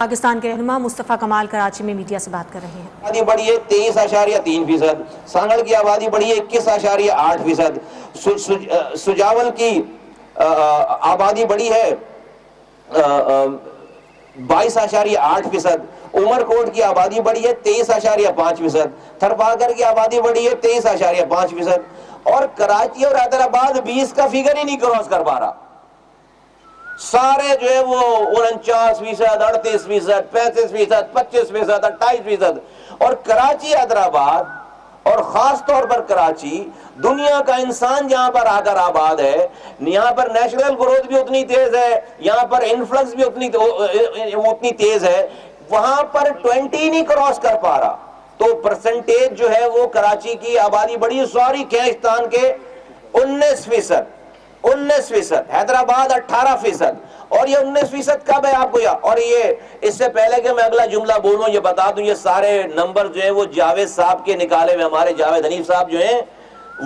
پاکستان کے رہنما مصطفیٰ کمال کراچی میں میڈیا سے بات کر رہے ہیں۔ آبادی بڑھی ہے 23.3%، سانگڑ کی آبادی بڑھی ہے 21.8%، سجاول کی آبادی بڑھی ہے 22.8%، عمر کوٹ کی آبادی بڑھی ہے 23.5%، تھرپاکر کی آبادی بڑھی ہے 23.5%، اور کراچی اور حیدرآباد 20 کا فگر ہی نہیں کراس کر پا رہا۔ سارے جو ہے وہ 49%، 38%، 35%، 25%، 28%، اور کراچی حیدرآباد اور خاص طور پر کراچی دنیا کا انسان جہاں پر آ کر آباد ہے، یہاں پر نیشنل گروتھ بھی اتنی تیز ہے، یہاں پر انفلکس بھی اتنی تیز ہے، وہاں پر 20 نہیں کراس کر پا رہا۔ تو پرسنٹیج جو ہے وہ کراچی کی آبادی بڑی، سوری کیشتان کے 19%، حیدرآباد 18%، اور یہ 19% کب ہے آپ کو یاد؟ اور یہ اس سے پہلے کہ میں اگلا جملہ بولوں یہ بتا دوں، یہ سارے نمبر جو ہیں وہ جاوید صاحب کے نکالے ہوئے، ہمارے جاوید حنیف صاحب جو ہیں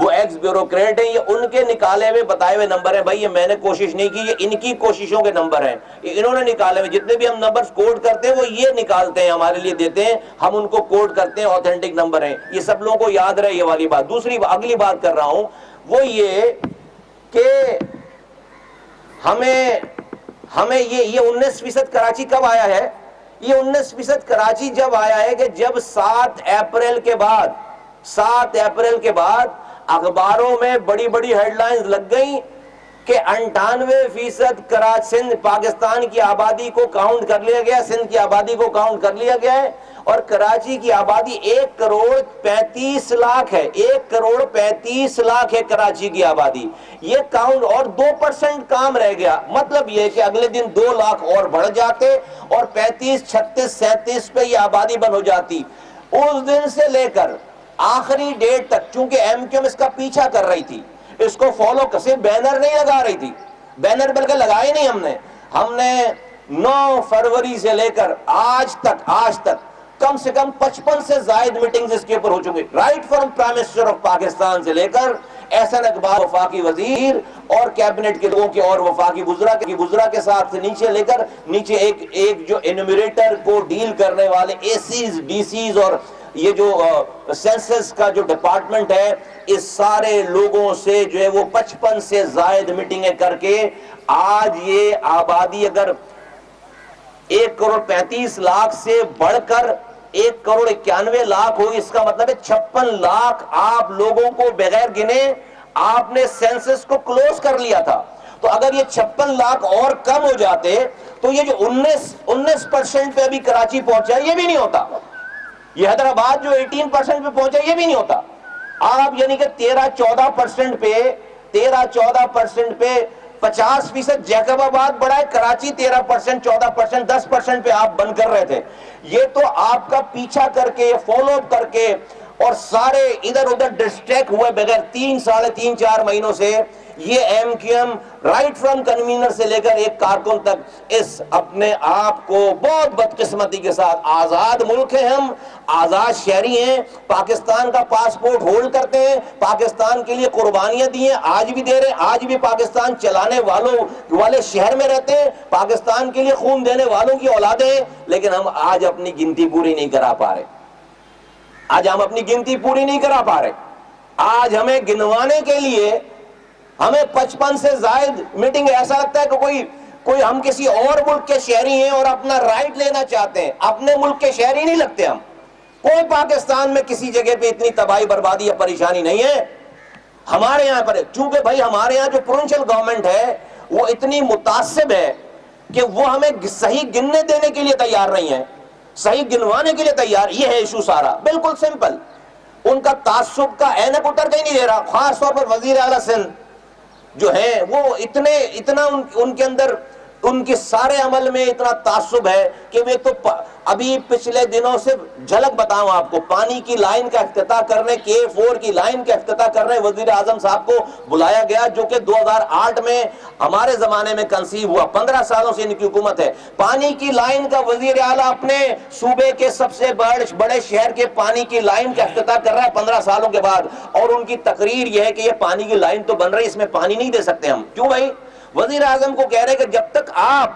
وہ ایکس بیوروکریٹ ہیں، یہ ان کے نکالے ہوئے بتائے ہوئے نمبر ہیں۔ بھائی یہ میں نے کوشش نہیں کی، یہ ان کی کوششوں کے نمبر ہیں، انہوں نے نکالے ہوئے۔ جتنے بھی ہم نمبرز کوڈ کرتے ہیں وہ یہ نکالتے ہیں، ہمارے لیے دیتے ہیں، ہم ان کو کوڈ کرتے ہیں، اوتھینٹک نمبر ہیں۔ یہ سب لوگوں کو یاد رہے یہ والی بات۔ دوسری اگلی بات کر رہا ہوں وہ یہ کہ ہمیں یہ 19% کراچی کب آیا ہے؟ یہ 19% کراچی جب آیا ہے کہ جب 7 اپریل کے بعد اخباروں میں بڑی بڑی ہیڈ لائنز لگ گئیں کہ 98% سندھ پاکستان کی آبادی کو کاؤنٹ کر لیا گیا، سندھ کی آبادی کو کاؤنٹ کر لیا گیا ہے، اور کراچی کی آبادی 1.35 کروڑ ہے، 1.35 کروڑ ہے کراچی کی آبادی۔ یہ کاؤنٹ اور 2% کام رہ گیا، مطلب یہ کہ اگلے دن 2 لاکھ اور بڑھ جاتے اور 35، 36، 37 پہ یہ آبادی بن ہو جاتی۔ اس دن سے لے کر آخری ڈیٹ تک، چونکہ ایم کیو ایم اس کا پیچھا کر رہی تھی، اس کو فالو کر، صرف بینر نہیں لگا رہی تھی، بینر بلکہ لگائے نہیں ہم نے 9 فروری سے لے کر آج تک کم سے کم 55 سے زائد میٹنگز اس کے اوپر ہو چکے، right from prime minister of Pakistan سے لے کر احسن اقبال وفاقی وزیر اور کیبنٹ کے لوگوں کے اور وفاقی وزراء کے ساتھ سے لے کر نیچے ایک جو انومریٹر کو ڈیل کرنے والے اے سیز، ڈی سیز، اور یہ جو سینسس کا جو ڈپارٹمنٹ ہے، اس سارے لوگوں سے جو ہے وہ 55 سے زائد میٹنگیں کر کے آج یہ آبادی اگر 1.35 کروڑ سے بڑھ کر 1.91 کروڑ ہوگی، اس کا مطلب ہے 56 لاکھ آپ لوگوں کو بغیر گنے آپ نے سینسس کو کلوز کر لیا تھا۔ تو اگر یہ 56 لاکھ اور کم ہو جاتے تو یہ جو 19% پہ ابھی کراچی پہنچا یہ بھی نہیں ہوتا، یہ حیدرآباد جو 18% پہ پہنچا یہ بھی نہیں ہوتا۔ آپ یعنی کہ 13-14% پہ 50% جیکب آباد بڑھا ہے، کراچی 13%، 14%، 10% پہ آپ بند کر رہے تھے۔ یہ تو آپ کا پیچھا کر کے، فالو اپ کر کے، اور سارے ادھر ادھر ڈسٹریکٹ ہوئے بغیر 3-4.5 مہینوں سے یہ M Q M right from convener سے لے کر ایک کارکن تک اس اپنے آپ کو بہت بدقسمتی کے ساتھ، آزاد ملک ہیں ہم، آزاد شہری ہیں، پاکستان کا پاسپورٹ ہولڈ کرتے ہیں، پاکستان کے لیے قربانیاں دی ہیں، آج بھی دے رہے ہیں، آج بھی پاکستان چلانے والے شہر میں رہتے ہیں، پاکستان کے لیے خون دینے والوں کی اولادیں ہیں، لیکن ہم آج اپنی گنتی پوری نہیں کرا پا رہے۔ آج ہمیں گنوانے کے لیے ہمیں 55 سے زائد میٹنگ، ایسا لگتا ہے کہ کوئی ہم کسی اور ملک کے شہری ہیں اور اپنا رائٹ لینا چاہتے ہیں، اپنے ملک کے شہری نہیں لگتے ہم۔ کوئی پاکستان میں کسی جگہ پہ اتنی تباہی بربادی یا پریشانی نہیں ہے ہمارے یہاں پر، چونکہ بھائی ہمارے یہاں جو پروونشل گورنمنٹ ہے وہ اتنی متعصب ہے کہ وہ ہمیں صحیح گننے دینے کے لیے تیار نہیں ہے، صحیح گنوانے کے لیے تیار۔ یہ ہے ایشو سارا، بالکل سمپل۔ ان کا تعصب کا اینک اتر کے ہی نہیں دے رہا، خاص طور پر وزیر اعلیٰ سندھ جو ہیں وہ اتنا ان کے اندر، ان کے سارے عمل میں اتنا تعصب ہے کہ وہ تو ابھی پچھلے دنوں سے جھلک بتاؤں آپ کو، پانی کی لائن کا افتتاح کرنے، K4 کی لائن کا افتتاح کرنے وزیر اعظم صاحب کو بلایا گیا، جو کہ 2008 میں ہمارے زمانے میں کنسیو ہوا، 15 سالوں سے ان کی حکومت ہے۔ پانی کی لائن کا وزیر اعلیٰ اپنے صوبے کے سب سے بڑے شہر کے پانی کی لائن کا افتتاح کر رہا ہے 15 سالوں کے بعد، اور ان کی تقریر یہ ہے کہ یہ پانی کی لائن تو بن رہی ہے، اس میں پانی نہیں دے سکتے ہم۔ کیوں بھائی؟ وزیر اعظم کو کہہ رہے کہ جب تک آپ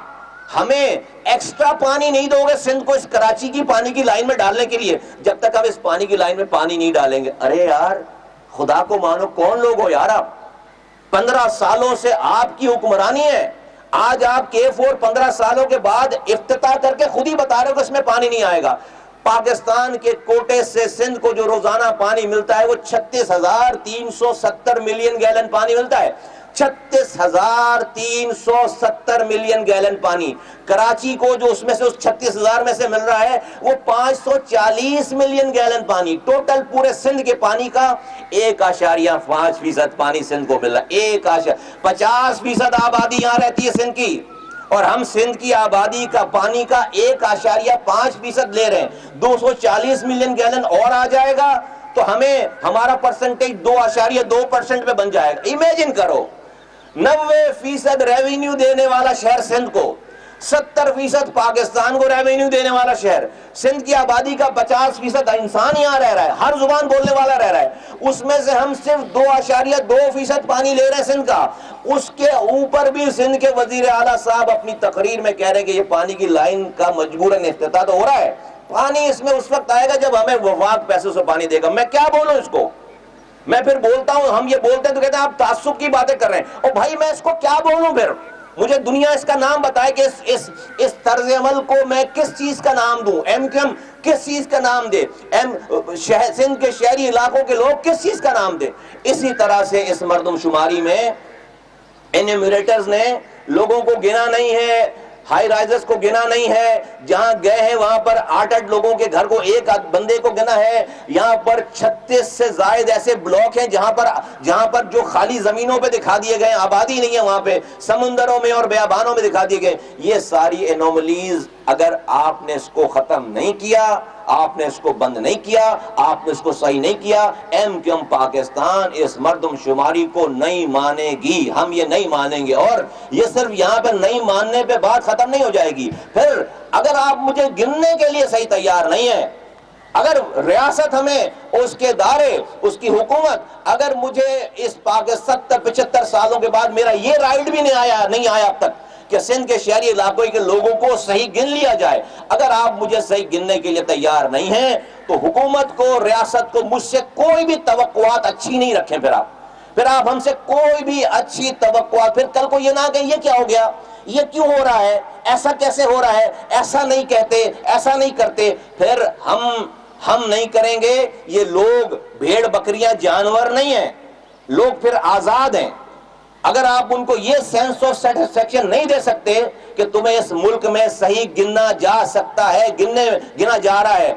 ہمیں ایکسٹرا پانی نہیں دو گے سندھ کو اس کراچی کی پانی کی لائن میں ڈالنے کے لیے جب تک ہم اس پانی کی لائن میں پانی نہیں ڈالیں گے. ارے یار خدا کو مانو, کون لوگ ہو یار آپ؟ 15 سالوں سے آپ کی حکمرانی ہے. آج آپ K4 15 سالوں کے بعد افتتاح کر کے خود ہی بتا رہے ہو کہ اس میں پانی نہیں آئے گا. پاکستان کے کوٹے سے سندھ کو جو روزانہ پانی ملتا ہے وہ 36,370 ملین گیلن پانی ملتا ہے. 36,370 ملین گیلن پانی. کراچی کو جو اس میں سے اس 36,000 میں سے مل رہا ہے وہ 540 ملین گیلن پانی. ٹوٹل پورے سندھ کے پانی کا 1.5% پانی سندھ کو مل رہا ہے. 50% آبادی یہاں رہتی ہے سندھ کی, اور ہم سندھ کی آبادی کا پانی کا 1.5% لے رہے ہیں. 240 ملین گیلن اور آ جائے گا تو ہمیں ہمارا پرسنٹیج 2.2% پہ بن جائے گا. امیجن کرو 90% ریونیو دینے والا شہر سندھ کو, 70% پاکستان کو ریونیو دینے والا شہر. سندھ کی آبادی کا 50% انسان یہاں رہ رہا ہے, ہر زبان بولنے والا رہ رہا ہے. اس میں سے ہم صرف 2.2% پانی لے رہے ہیں سندھ کا. اس کے اوپر بھی سندھ کے وزیر اعلیٰ صاحب اپنی تقریر میں کہہ رہے ہیں کہ یہ پانی کی لائن کا مجبوراً افتتاح تو ہو رہا ہے. پانی اس میں اس وقت آئے گا جب ہمیں وفاق پیسوں سے پانی دے گا. میں کیا بولوں اس کو؟ میں پھر بولتا ہوں, ہم یہ بولتے ہیں تو کہتے ہیں آپ تعصب کی باتیں کر رہے ہیں. اور بھائی میں اس کو کیا بولوں پھر؟ مجھے دنیا اس کا نام بتائے کہ اس طرز عمل کو میں کس چیز کا نام دوں؟ MQM کس چیز کا نام دے؟ سندھ کے شہری علاقوں کے لوگ کس چیز کا نام دے؟ اسی طرح سے اس مردم شماری میں انیمیریٹرز نے لوگوں کو گنا نہیں ہے, ہائی رائزرز کو گنا نہیں ہے. جہاں گئے ہیں وہاں پر 8 لوگوں کے گھر کو ایک بندے کو گنا ہے. یہاں پر 36 سے زائد ایسے بلاک ہیں جہاں پر جو خالی زمینوں پہ دکھا دیے گئے, آبادی نہیں ہے وہاں پہ, سمندروں میں اور بیابانوں میں دکھا دیے گئے. یہ ساری انوملیز اگر آپ نے اس کو ختم نہیں کیا, آپ نے اس کو بند نہیں کیا, آپ نے اس کو صحیح نہیں کیا, MQM پاکستان اس مردم شماری کو نہیں مانے گی. ہم یہ نہیں مانیں گے. اور یہ صرف یہاں پہ نہیں ماننے پہ بات ختم نہیں ہو جائے گی. پھر اگر آپ مجھے گننے کے لیے صحیح تیار نہیں ہیں, اگر ریاست ہمیں اس کے دارے, اس کی حکومت, اگر مجھے اس 75 سالوں کے بعد میرا یہ رائٹ بھی نہیں آیا اب تک کہ سندھ کے شہری علاقوں کے لوگوں کو صحیح گن لیا جائے, اگر آپ مجھے صحیح گننے کے لیے تیار نہیں ہیں تو حکومت کو, ریاست کو مجھ سے کوئی بھی توقعات اچھی نہیں رکھیں. پھر آپ ہم سے کوئی بھی اچھی توقعات, پھر کل کو یہ نہ کہیں یہ کیا ہو گیا, یہ کیوں ہو رہا ہے, ایسا کیسے ہو رہا ہے, ایسا نہیں کہتے, ایسا نہیں کرتے. پھر ہم نہیں کریں گے. یہ لوگ بھیڑ بکریاں جانور نہیں ہیں, لوگ پھر آزاد ہیں. اگر آپ ان کو یہ سینس آف سیٹسفیکشن نہیں دے سکتے کہ تمہیں اس ملک میں صحیح گنا جا سکتا ہے, گنا جا رہا ہے,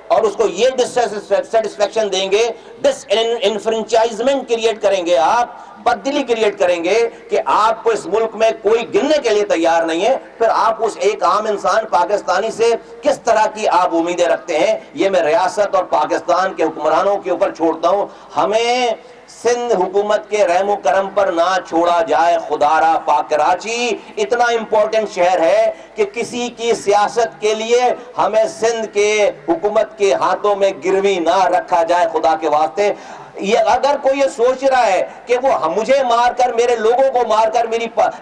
اور اس کو یہ ڈسسیٹسفیکشن دیں گے, ڈس انفرنچائزمنٹ کریٹ کریں گے, آپ بددلی کریٹ کریں گے کہ آپ کو اس ملک میں کوئی گننے کے لیے تیار نہیں ہے, پھر آپ اس ایک عام انسان پاکستانی سے کس طرح کی آپ امیدیں رکھتے ہیں؟ یہ میں ریاست اور پاکستان کے حکمرانوں کے اوپر چھوڑتا ہوں. ہمیں سندھ حکومت کے رحم و کرم پر نہ چھوڑا جائے. خدا را کراچی اتنا امپورٹنٹ شہر ہے کہ کسی کی سیاست کے لیے ہمیں سندھ کے حکومت کے ہاتھوں میں گروی نہ رکھا جائے. خدا کے واسطے یہ اگر کوئی یہ سوچ رہا ہے کہ وہ مجھے مار کر, میرے لوگوں کو مار کر,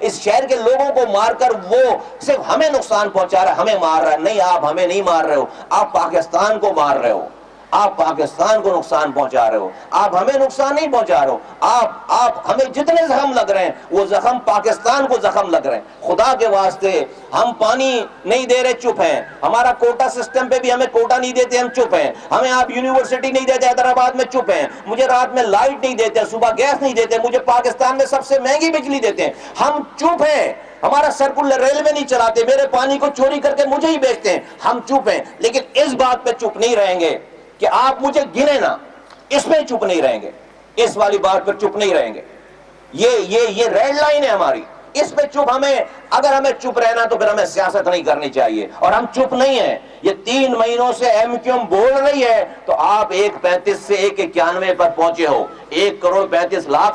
اس شہر کے لوگوں کو مار کر وہ صرف ہمیں نقصان پہنچا رہا ہے, ہمیں مار رہا ہے, نہیں, آپ ہمیں نہیں مار رہے ہو, آپ پاکستان کو مار رہے ہو, آپ پاکستان کو نقصان پہنچا رہے ہو, آپ ہمیں نقصان نہیں پہنچا رہے ہو. آپ ہمیں جتنے زخم لگ رہے ہیں وہ زخم پاکستان کو زخم لگ رہے ہیں. خدا کے واسطے ہم پانی نہیں دے رہے, چپ ہیں. ہمارا کوٹا سسٹم پہ بھی ہمیں کوٹا نہیں دیتے, ہم چپ ہیں. ہمیں آپ یونیورسٹی نہیں دیتے حیدرآباد میں, چپ ہیں. مجھے رات میں لائٹ نہیں دیتے, صبح گیس نہیں دیتے, مجھے پاکستان میں سب سے مہنگی بجلی دیتے ہیں, ہم چپ ہیں. ہمارا سرکولر ریلوے نہیں چلاتے, میرے پانی کو چوری کر کے مجھے ہی بیچتے ہیں, ہم چپ ہیں. لیکن اس بات پہ چپ نہیں رہیں گے کہ آپ مجھے گنے نا, اس میں چپ نہیں رہیں گے, اس والی بات پر چپ نہیں رہیں گے. یہ ریڈ لائن ہے ہماری, اس پہ چپ اگر ہمیں چپ رہنا تو پھر ہمیں سیاست نہیں کرنی چاہیے, اور ہم چپ نہیں ہیں. یہ 3 مہینوں سے MQM بول رہی ہے تو آپ 1.35 سے 1.91 پر پہنچے ہو, 1.35 کروڑ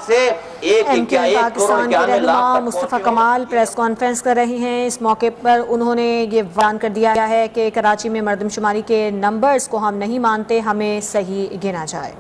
سے 1.91 پاکستان کے رہنما مصطفیٰ کمال پریس کانفرنس کر رہی ہیں. اس موقع پر انہوں نے یہ اعلان کر دیا ہے کہ کراچی میں مردم شماری کے نمبرز کو ہم نہیں مانتے, ہمیں صحیح گنا جائے.